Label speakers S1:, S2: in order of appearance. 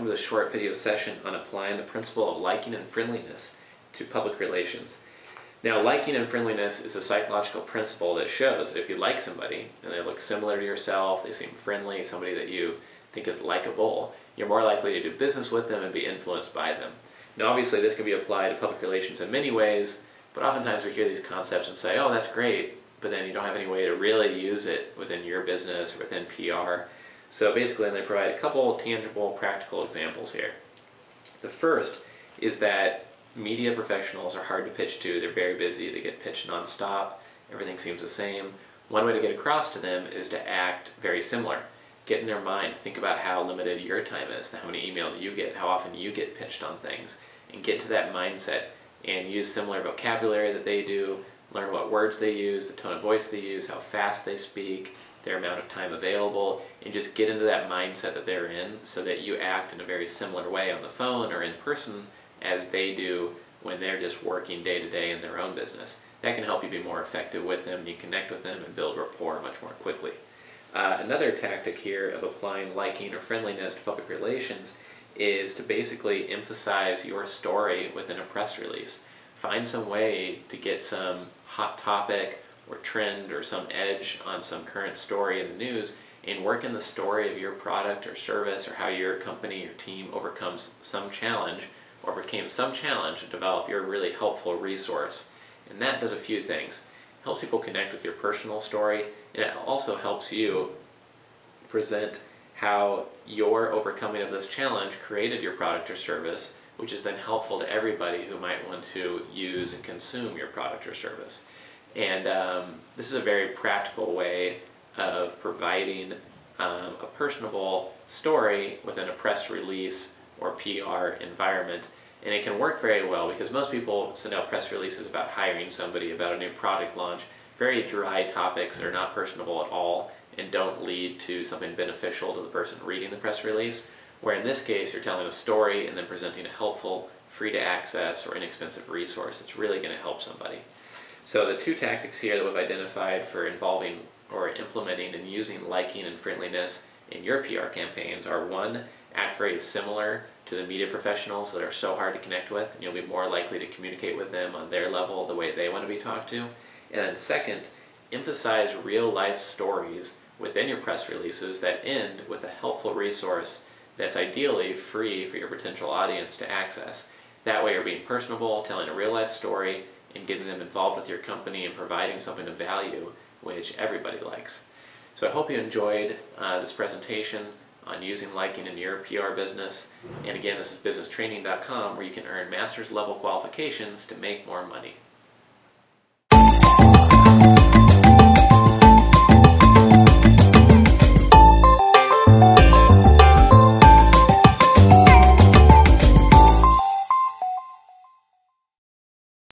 S1: welcome to this short video session on applying the principle of liking and friendliness to public relations. Now, liking and friendliness is a psychological principle that shows that if you like somebody and they look similar to yourself, they seem friendly, somebody that you think is likable, you're more likely to do business with them and be influenced by them. Now, obviously, this can be applied to public relations in many ways, but oftentimes we hear these concepts and say, oh, that's great, but then you don't have any way to really use it within your business or within PR. So basically, they provide a couple tangible, practical examples here. The first is that media professionals are hard to pitch to. They're very busy. They get pitched nonstop. Everything seems the same. One way to get across to them is to act very similar. Get in their mind. Think about how limited your time is, how many emails you get, how often you get pitched on things, and get to that mindset and use similar vocabulary that they do, learn what words they use, the tone of voice they use, how fast they speak, their amount of time available, and just get into that mindset that they're in so that you act in a very similar way on the phone or in person as they do when they're just working day to day in their own business. That can help you be more effective with them, you connect with them, and build rapport much more quickly. Another tactic here of applying liking or friendliness to public relations is to basically emphasize your story within a press release. Find some way to get some hot topic or trend or some edge on some current story in the news and work in the story of your product or service or how your company or team overcomes some challenge or overcame some challenge to develop your really helpful resource. And that does a few things. It helps people connect with your personal story, and it also helps you present how your overcoming of this challenge created your product or service, which is then helpful to everybody who might want to use and consume your product or service. And this is a very practical way of providing a personable story within a press release or PR environment. And it can work very well because most people send out press releases about hiring somebody, about a new product launch, very dry topics that are not personable at all and don't lead to something beneficial to the person reading the press release. Where in this case, you're telling a story and then presenting a helpful, free to access or inexpensive resource that's really going to help somebody. So the two tactics here that we've identified for involving or implementing and using liking and friendliness in your PR campaigns are: one, act very similar to the media professionals that are so hard to connect with, and you'll be more likely to communicate with them on their level, the way they want to be talked to. And then second, emphasize real life stories within your press releases that end with a helpful resource that's ideally free for your potential audience to access. That way you're being personable, telling a real life story, and getting them involved with your company and providing something of value, which everybody likes. So I hope you enjoyed this presentation on using liking in your PR business. And again, this is businesstraining.com, where you can earn master's level qualifications to make more money.